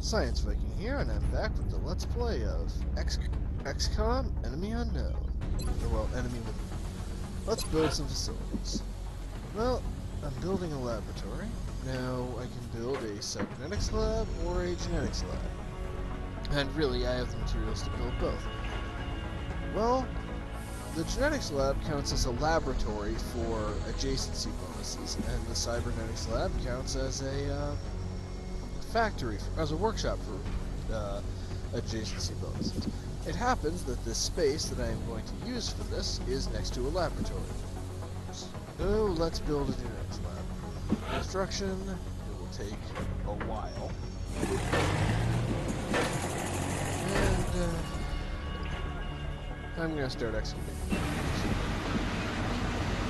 Science Viking here, and I'm back with the Let's Play of XCOM Enemy Unknown. Or, well, Enemy Within. Let's build some facilities. Well, I'm building a laboratory. Now, I can build a cybernetics lab or a genetics lab. And really, I have the materials to build both. Well, the genetics lab counts as a laboratory for adjacency bonuses, and the cybernetics lab counts as a factory, as a workshop for adjacency bonuses. It happens that this space that I am going to use for this is next to a laboratory. So let's build a genetics lab. Construction, it will take a while. And I'm going to start excavating.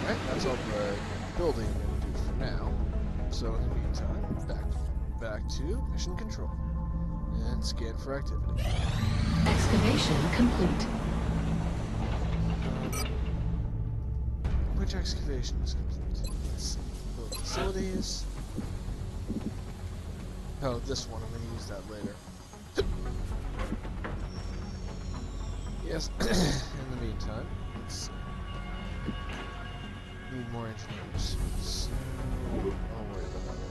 Alright, that's all the building I'm going to do for now. So in the meantime, back to mission control and scan for activity. Excavation complete. Which excavation is complete? Let's see. Build facilities. Oh, this one. I'm going to use that later. Yes. In the meantime, let's see. Need more engineers. So I'll worry about that later.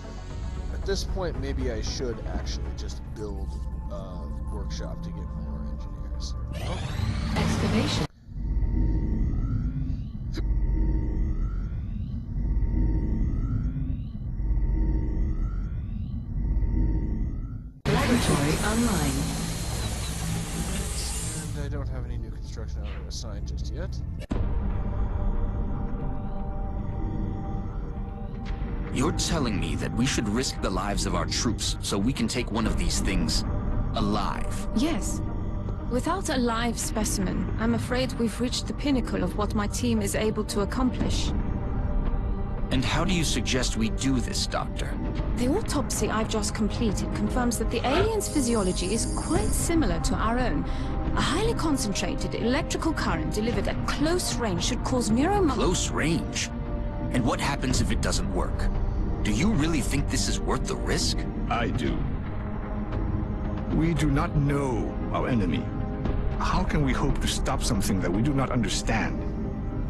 At this point, maybe I should actually just build a workshop to get more engineers. Oh. Excavation. Laboratory online. And I don't have any new construction I want to assign just yet. You're telling me that we should risk the lives of our troops so we can take one of these things alive? Yes. Without a live specimen, I'm afraid we've reached the pinnacle of what my team is able to accomplish. And how do you suggest we do this, Doctor? The autopsy I've just completed confirms that the alien's physiology is quite similar to our own. A highly concentrated electrical current delivered at close range should cause Close range? And what happens if it doesn't work? Do you really think this is worth the risk? I do. We do not know our enemy. How can we hope to stop something that we do not understand?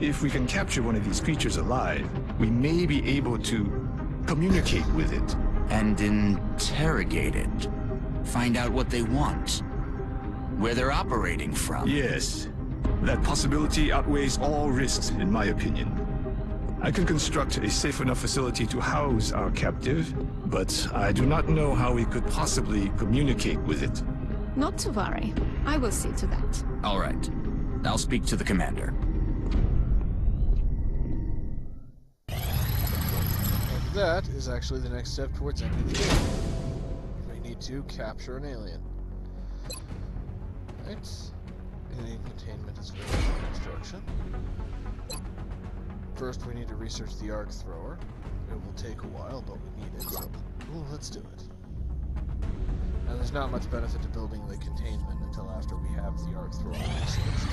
If we can capture one of these creatures alive, we may be able to communicate with it. And interrogate it. Find out what they want. Where they're operating from. Yes. That possibility outweighs all risks, in my opinion. I can construct a safe enough facility to house our captive, but I do not know how we could possibly communicate with it. Not to worry. I will see to that. All right. I'll speak to the commander. And that is actually the next step towards ending the game. We need to capture an alien. Right. Alien containment is very construction. First, we need to research the arc thrower. It will take a while, but we need it, so let's do it. Now, there's not much benefit to building the containment until after we have the arc thrower researched.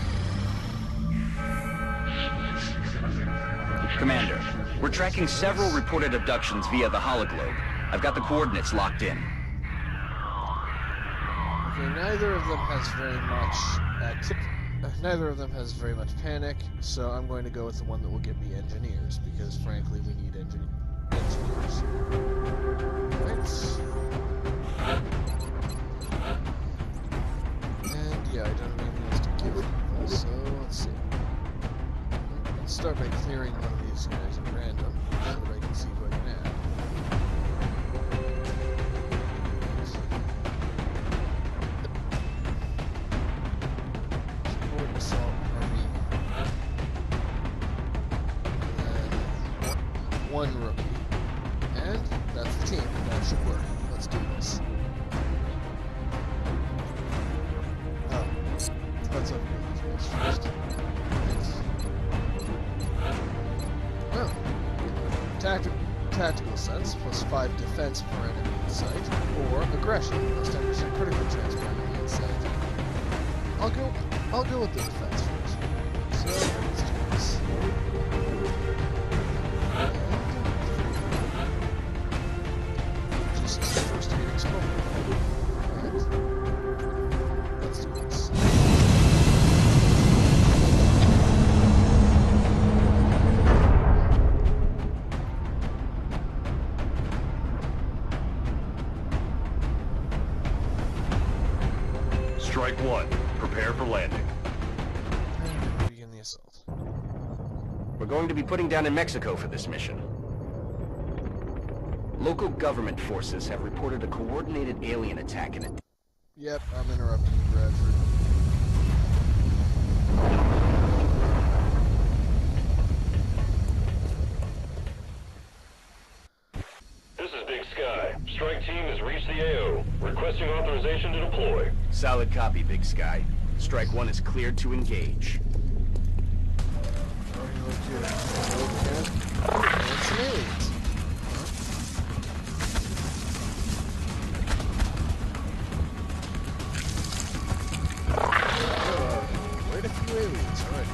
Commander, we're tracking several reported abductions via the hologlobe. I've got the coordinates locked in. Okay, neither of them has very much panic, so I'm going to go with the one that will get me engineers, because frankly we need engineers. Right. And yeah, I don't have anything else to give people, so let's see. Let's start by clearing one of these guys at random, so that I can see who I can add. One rookie. And that's the team. That should work. Let's do this. Oh. Let's upgrade these guys first. Well. Tactical sense, plus 5 defense per enemy in sight, or aggression, plus 10% critical chance per enemy in sight. I'll go with the defense first. So let's do this. Just first aid explode. Strike one. Prepare for landing. And begin the assault. We're going to be putting down in Mexico for this mission. Local government forces have reported a coordinated alien attack in it. Yep, I'm interrupting you, Bradford. This is Big Sky. Strike team has reached the AO. Requesting authorization to deploy. Solid copy, Big Sky. Strike one is cleared to engage. Already located. It's an aliens. Quite a few aliens, alright.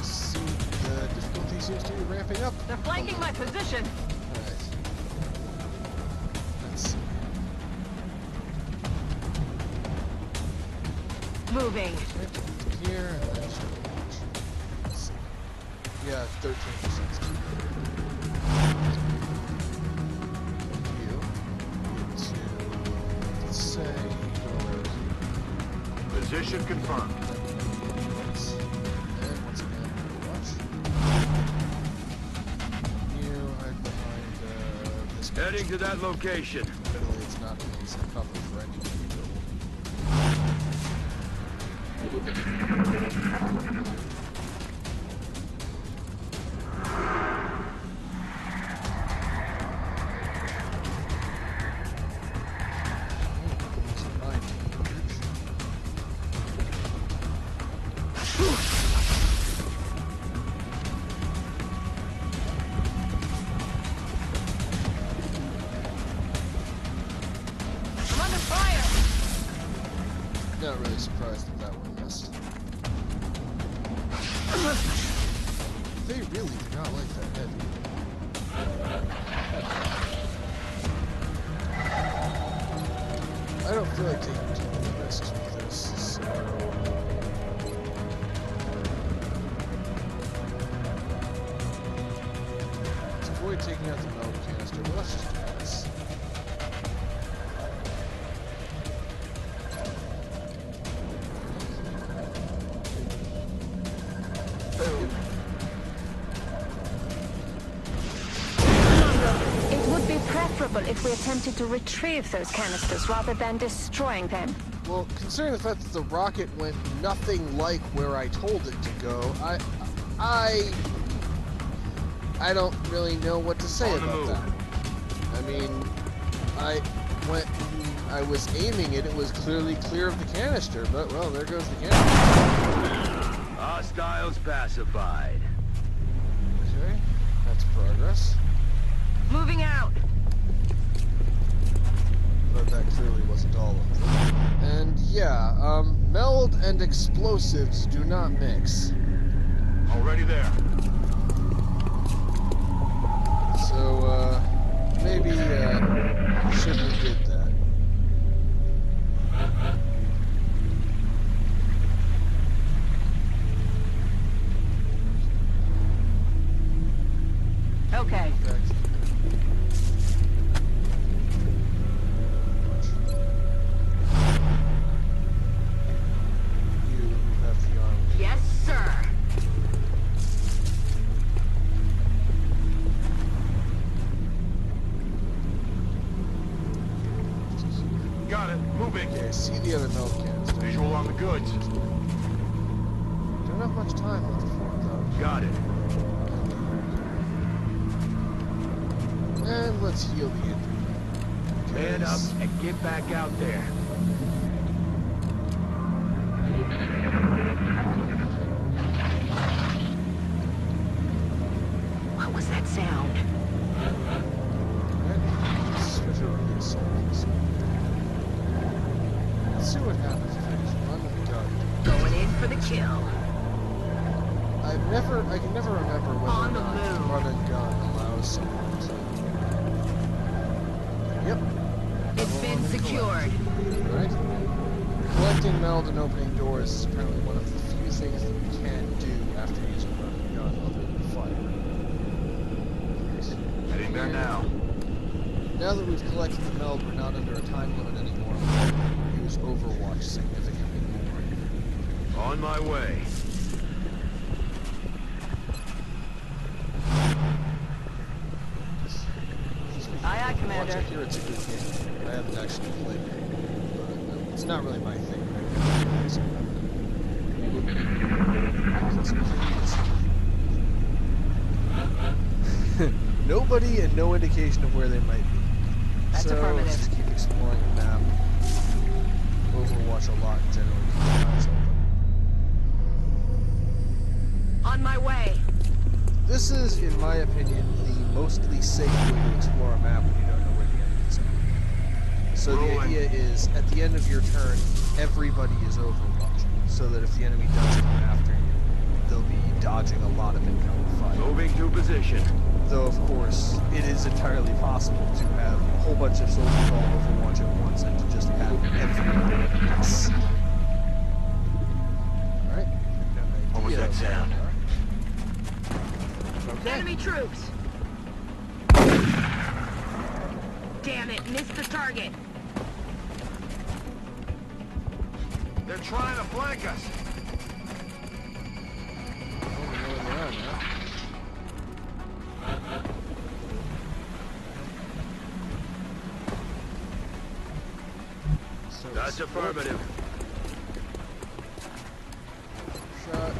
See, the difficulty seems to be ramping up. They're flanking my position. Alright. Let's see. Moving. Here, and then show launch. Let's see. Yeah, 13%. You need to, let's say, go over Position confirmed. here. And once again, watch. You hide behind this. Heading to that location. Admittedly, it's not amazing cover for any build. I'm under fire. Not really surprised that that one missed. They really do not like that heavy. I don't feel like taking too many risks with this, so... To avoid taking out the meld canister, well, let's just do this. It would be preferable if we attempted to retrieve those canisters rather than destroying them. Well, considering the fact that the rocket went nothing like where I told it to go, I don't really know what to say about that. I mean, when I was aiming it, it was clearly clear of the canister, but well, there goes the canister. Hostiles pacified. Okay, that's progress. Moving out. But that clearly wasn't all of them. And yeah, meld and explosives do not mix. Already there. So, maybe, shouldn't have did that. Okay. You have the arm. Yes, sir. Got it. Moving. Okay, see the other meld canister. Visual on the goods. Don't have much time left for it, though. Got it. And let's heal the injury. Man up and get back out there. What was that sound? Let's switch over to the assault. Let's see what happens if I just run and gun. Going in for the kill. I can never remember whether On the or not move. run and gun allows someone to... Yep. It's been secured. Right? Collecting meld and opening doors is apparently one of the few things that you can do after using run and gun other than fire. Heading there now. Now that we've collected the meld, we're not under a time limit anymore. We can use Overwatch significantly On my way. Aye, aye, Commander. Watch, I hear it's a good game. I haven't actually played it, but it's not really my thing. Nobody and no indication of where they might be. That's so affirmative. Just keep exploring the map. Overwatch a lot generally. Keep your eyes open. On my way. This is, in my opinion, the mostly safe way to explore a map when you don't know where the enemies are. So the idea is, at the end of your turn, everybody is overwatching, so that if the enemy does come after you, they'll be dodging a lot of incoming fire. Moving to position. Though, of course, it is entirely possible to have a whole bunch of soldiers all overwatch at once and to just have everybody miss. Alright, What was that sound? Okay. Enemy troops. Damn it, missed the target. They're trying to flank us. I don't know where they are now. So That's affirmative. Shot.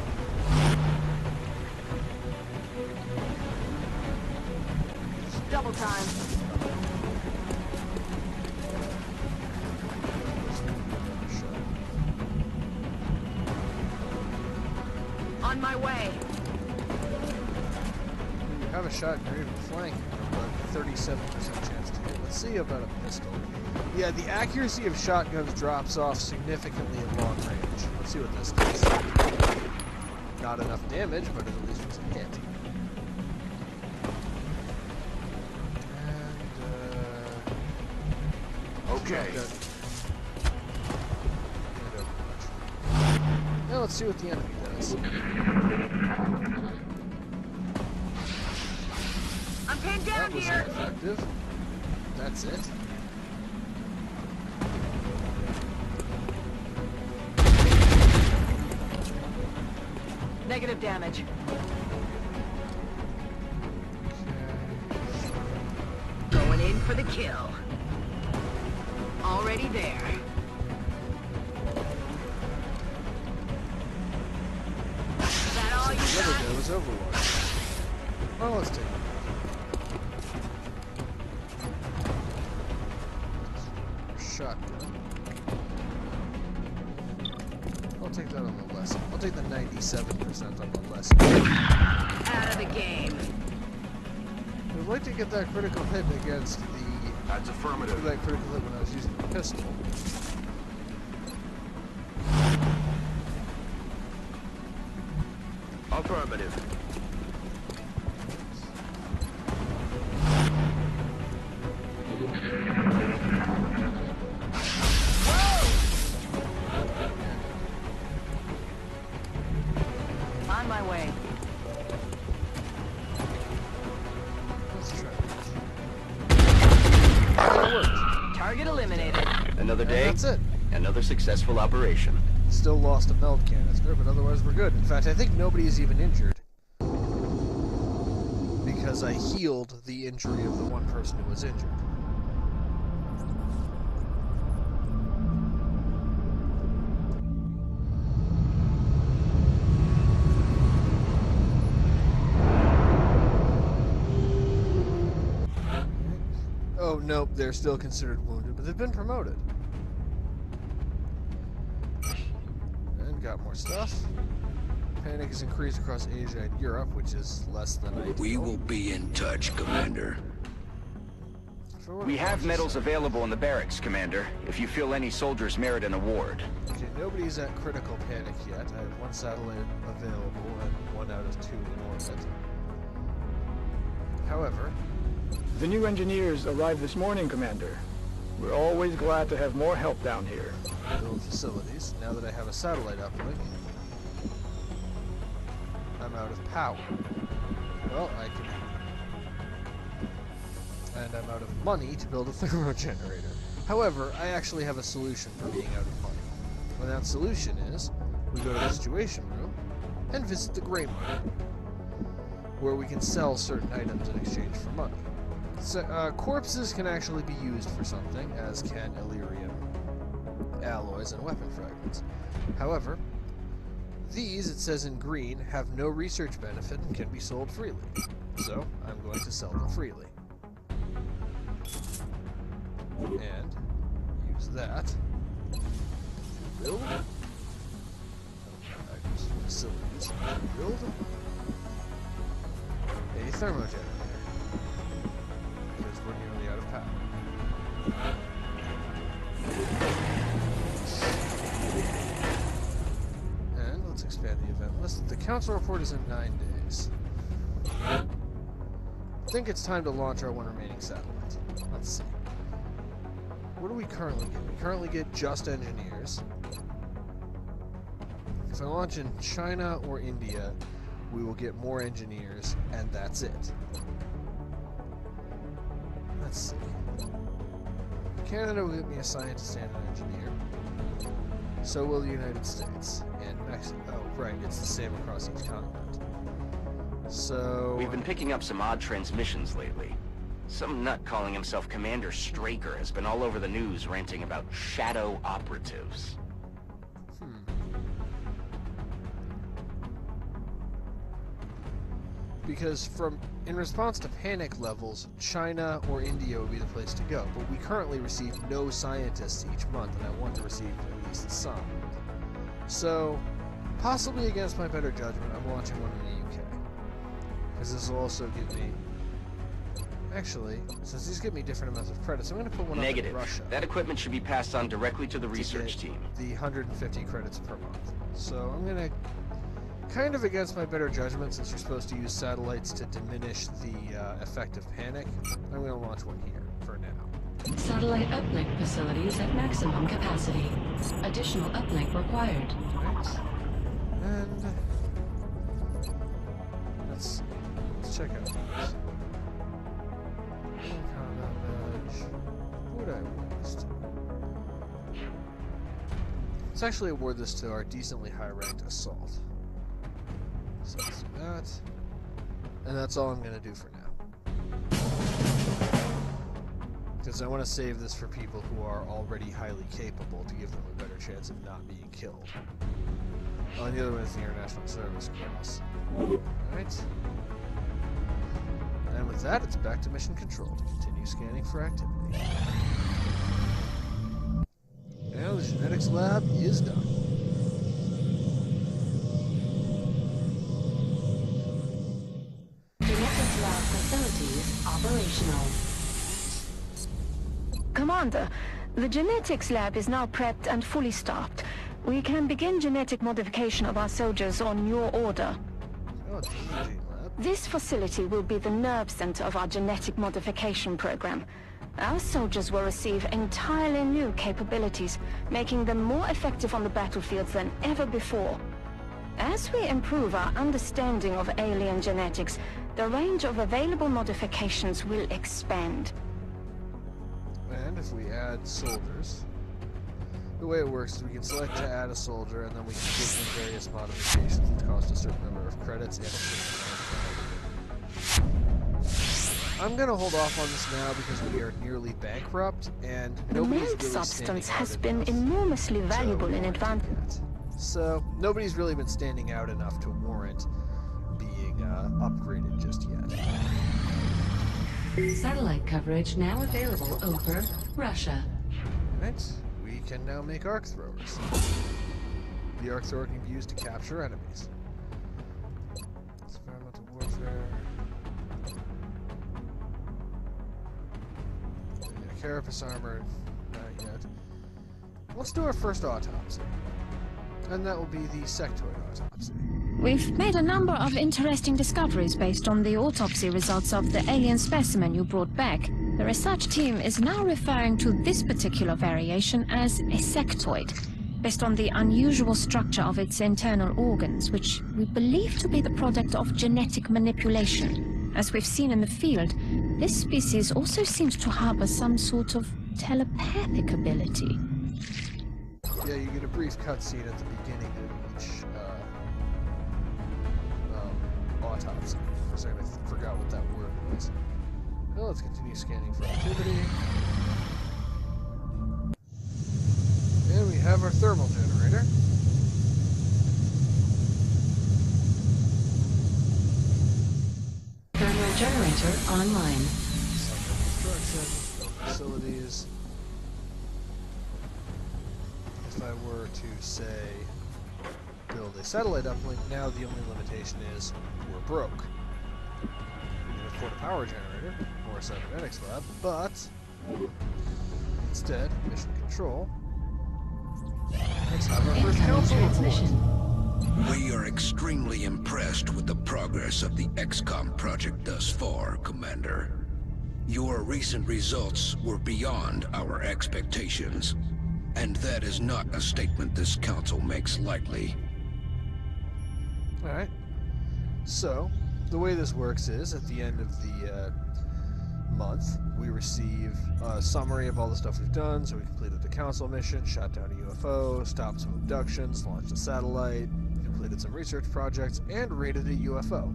Double time. On my way. You have a shot and you're even flanking, but 37% chance to hit. Let's see about a pistol. Yeah, the accuracy of shotguns drops off significantly at long range. Let's see what this does. Not enough damage, but it at least was a hit. Okay. Now let's see what the enemy does. I'm pinned That down was here. ineffective. That's it. Negative damage. Going in for the kill. Already there. Is that all you The other got? guy was Overwatch. Well, let's take it. Shotgun. I'll take that on the lesson. I'll take the 97% on the lesson. Out of the game. I'd like to get that critical hit against the... That's affirmative. that critical hit when I was using the pistol. Affirmative. On my way. Let's try this. That worked. Target eliminated. Another And day, that's it. another successful operation. Still lost a meld canister, but otherwise we're good. In fact, I think nobody is even injured. Because I healed the injury of the one person who was injured. Oh, nope, they're still considered wounded, but they've been promoted. And got more stuff. Panic is increased across Asia and Europe, which is less than ideal. We will be in touch, Commander. So what We about have this medals side? available in the barracks, Commander, if you feel any soldiers merit an award. Okay, nobody's at critical panic yet. I have one satellite available and 1 out of 2 in orbit. However, The new engineers arrived this morning, Commander. We're always glad to have more help down here. build facilities. Now that I have a satellite uplink, I'm out of power. Well, I can... And I'm out of money to build a thermo generator. However, I actually have a solution for being out of money. And that solution is, we go to the Situation Room and visit the Gray Market, where we can sell certain items in exchange for money. So, corpses can actually be used for something, as can Illyrium, alloys, and weapon fragments. However, these, it says in green, have no research benefit and can be sold freely. So, I'm going to sell them freely. And use that to build facilities. Build a thermogenerator. Because we're nearly out of power. And let's expand the event list. The council report is in 9 days. I think it's time to launch our one remaining satellite. Let's see. What do we currently get? We currently get just engineers. If I launch in China or India, we will get more engineers, and that's it. Let's see. Canada will get me a scientist and an engineer. So will the United States. And Mexico. Oh, right, it's the same across each continent. So... We've been picking up some odd transmissions lately. Some nut calling himself Commander Straker has been all over the news ranting about shadow operatives. Because in response to panic levels, China or India would be the place to go. But we currently receive no scientists each month, and I want to receive at least some. So, possibly against my better judgment, I'm launching one in the UK. Because this will also give me... Actually, since these give me different amounts of credits, I'm going to put one up in Russia. That equipment should be passed on directly to the research team. The 150 credits per month. So I'm going to, kind of against my better judgment, since you're supposed to use satellites to diminish the effect of panic, I'm going to launch one here for now. Satellite uplink facilities at maximum capacity. Additional uplink required. Right. And let's check out these. Let's actually award this to our decently high-ranked assault. So let's do that. And that's all I'm going to do for now. Because I want to save this for people who are already highly capable to give them a better chance of not being killed. Oh, and the other one is the International Service Cross. Alright. And with that, it's back to mission control to continue scanning for activity. Now the genetics lab is done. Genetics lab facilities operational. Commander, the genetics lab is now prepped and fully staffed. We can begin genetic modification of our soldiers on your order. Oh, it's the imaging lab. This facility will be the nerve center of our genetic modification program. Our soldiers will receive entirely new capabilities, making them more effective on the battlefields than ever before. As we improve our understanding of alien genetics, the range of available modifications will expand. And if we add soldiers, the way it works is we can select to add a soldier, and then we can give them various modifications which cost a certain number of credits and a certain amount of value. I'm gonna hold off on this now because we are nearly bankrupt, and nobody's The really substance standing has out been enough enormously valuable to in warrant advance. it. So nobody's really been standing out enough to warrant being upgraded just yet. Satellite coverage now available over Russia. Right, we can now make arc throwers. The arc thrower can be used to capture enemies. Experimental warfare. Carapace armor, not yet. Let's do our first autopsy. And that will be the sectoid autopsy. We've made a number of interesting discoveries based on the autopsy results of the alien specimen you brought back. The research team is now referring to this particular variation as a sectoid, based on the unusual structure of its internal organs, which we believe to be the product of genetic manipulation. As we've seen in the field, this species also seems to harbor some sort of telepathic ability. Yeah, you get a brief cutscene at the beginning of each autopsy. For a second, I forgot what that word was. Well, let's continue scanning for activity. And we have our thermal generator. Thermal generator online. Construction, facilities. If I were to say build a satellite uplink, now the only limitation is we're broke. We can afford a power generator or a cybernetics lab, but instead, mission control. Let's have our first Incoming council report. transmission. We are extremely impressed with the progress of the XCOM project thus far, Commander. Your recent results were beyond our expectations, and that is not a statement this council makes lightly. Alright. So, the way this works is, at the end of the month, we receive a summary of all the stuff we've done. So we completed the council mission, shot down a UFO, stopped some abductions, launched a satellite, completed some research projects, and raided a UFO.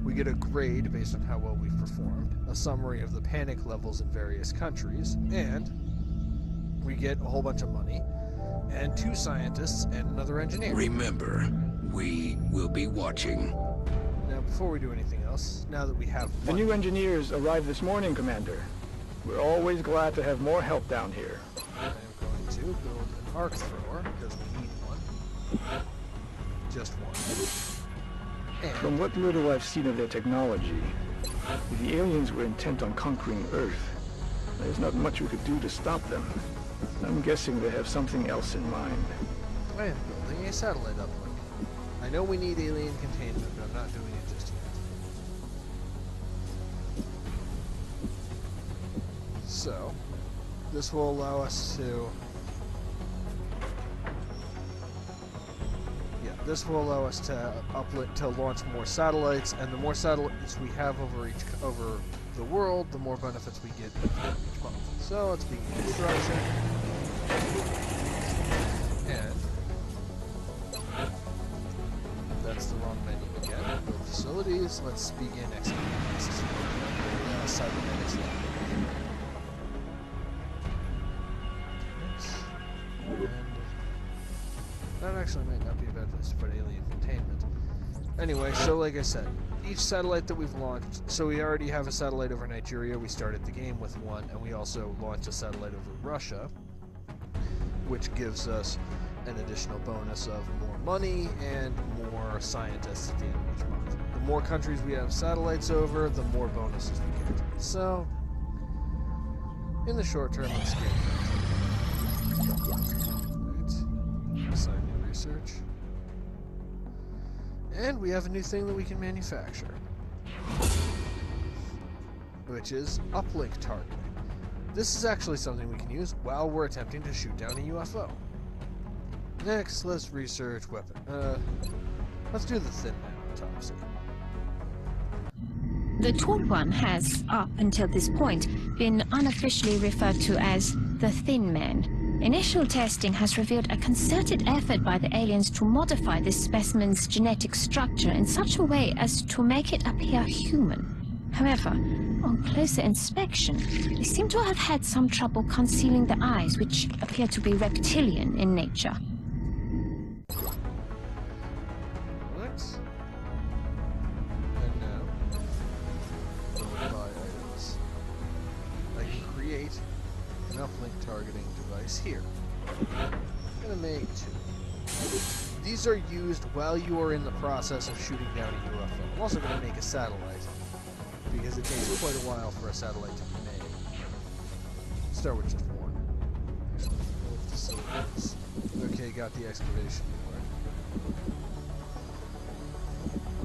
We get a grade based on how well we've performed, a summary of the panic levels in various countries, and we get a whole bunch of money, and 2 scientists and another engineer. Remember, we will be watching. Now, before we do anything else, now that we have The money, new engineers arrived this morning, Commander. We're always glad to have more help down here. I am going to build an arc thrower, because we need one. Just one. And From what little I've seen of their technology, if the aliens were intent on conquering Earth, there's not much we could do to stop them. I'm guessing they have something else in mind. I am building a satellite uplink. I know we need alien containment, but I'm not doing it just yet. So, this will allow us to... Yeah, this will allow us to launch more satellites, and the more satellites we have over the world, the more benefits we get each month. So let's begin construction. And that's the wrong menu again. Build facilities. Let's begin executing this cybernetics lab. And that actually might not be a bad place to put alien containment. Anyway, so like I said, each satellite that we've launched, so we already have a satellite over Nigeria, we started the game with one, and we also launched a satellite over Russia, which gives us an additional bonus of more money and more scientists at the end of each month. The more countries we have satellites over, the more bonuses we get. So, in the short term, let's get right. Assign new research. And we have a new thing that we can manufacture, which is uplink targeting. This is actually something we can use while we're attempting to shoot down a UFO. Next, let's research weapon. Let's do the thin man autopsy. The tall one has, up until this point, been unofficially referred to as the Thin Man. Initial testing has revealed a concerted effort by the aliens to modify this specimen's genetic structure in such a way as to make it appear human. However, on closer inspection, they seem to have had some trouble concealing the eyes, which appear to be reptilian in nature. What? And now, buy items. I can create an uplink targeting device here. I'm gonna make 2. These are used while you are in the process of shooting down a UFO. I'm also gonna make a satellite, because it takes quite a while for a satellite to be made. Start with just one. Facilities. Okay, got the excavation board.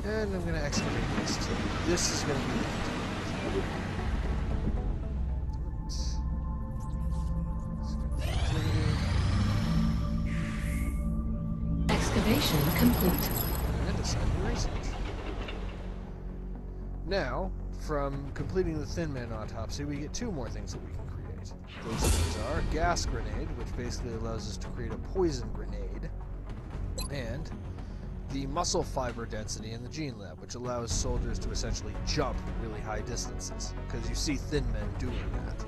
And I'm gonna excavate this too. This is gonna be the Excavation complete. and assign new research. Now, from completing the Thin Man autopsy, we get 2 more things that we can create. Those things are gas grenade, which basically allows us to create a poison grenade, and the muscle fiber density in the gene lab, which allows soldiers to essentially jump really high distances, because you see thin men doing that.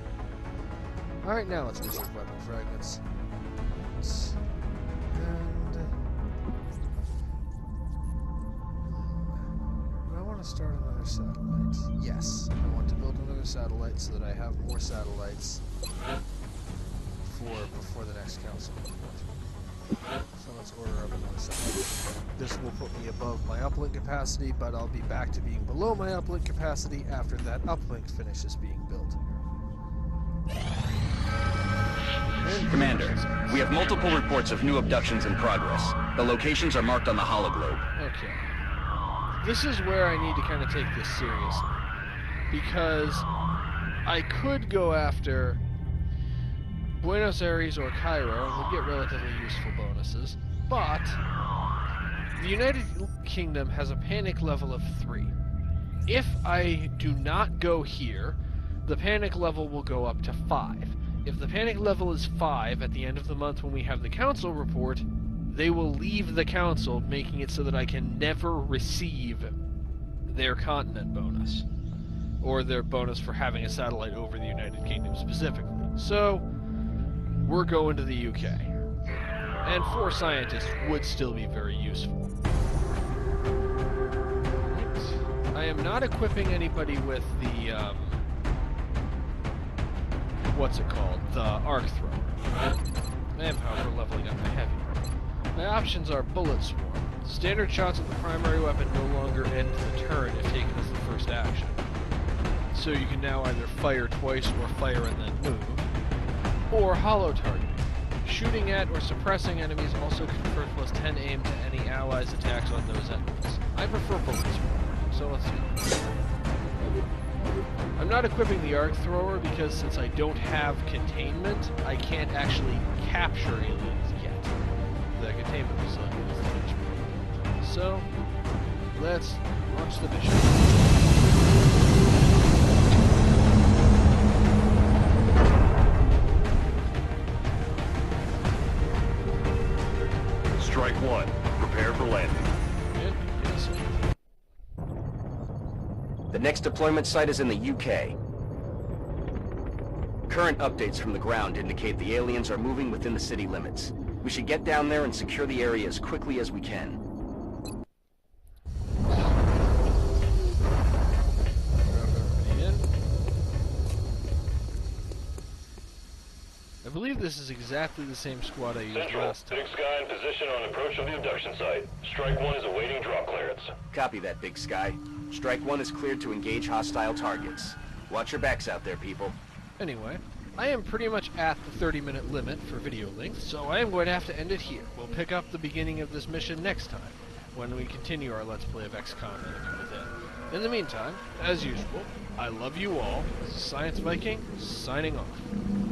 Alright, now let's research weapon fragments. Do I want to start another satellite? Yes, I want to build another satellite so that I have more satellites before the next council report. So let's order up another satellite. This will put me above my uplink capacity, but I'll be back to being below my uplink capacity after that uplink finishes being built. Commander, we have multiple reports of new abductions in progress. The locations are marked on the hologlobe. Okay. This is where I need to kind of take this seriously. Because I could go after Buenos Aires or Cairo and would get relatively useful bonuses, but the United Kingdom has a panic level of 3. If I do not go here, the panic level will go up to 5. If the panic level is 5 at the end of the month when we have the council report, they will leave the council, making it so that I can never receive their continent bonus, or their bonus for having a satellite over the United Kingdom specifically. So, we're going to the UK. And 4 scientists would still be very useful. I am not equipping anybody with the, what's it called? The arc thrower. Manpower for leveling up my heavy. My options are bullet swarm. Standard shots of the primary weapon no longer end the turn if taken as the first action. So you can now either fire twice or fire and then move. Or hollow targeting. Shooting at or suppressing enemies also confers plus 10 aim to any allies' attacks on those enemies. I prefer bullet swarm, so let's do that. I'm not equipping the arc thrower because since I don't have containment, I can't actually capture aliens yet. The containment facility is finished. So, let's launch the mission. Strike 1. Prepare for landing. Yes. The next deployment site is in the UK. Current updates from the ground indicate the aliens are moving within the city limits. We should get down there and secure the area as quickly as we can. I believe this is exactly the same squad I used Central, last time. Big Sky in position on approach of the abduction site. Strike 1 is awaiting drop clearance. Copy that, Big Sky. Strike 1 is cleared to engage hostile targets. Watch your backs out there, people. Anyway, I am pretty much at the 30-minute limit for video length, so I am going to have to end it here. We'll pick up the beginning of this mission next time, when we continue our Let's Play of XCOM Enemy Within. In the meantime, as usual, I love you all. This is Science Viking, signing off.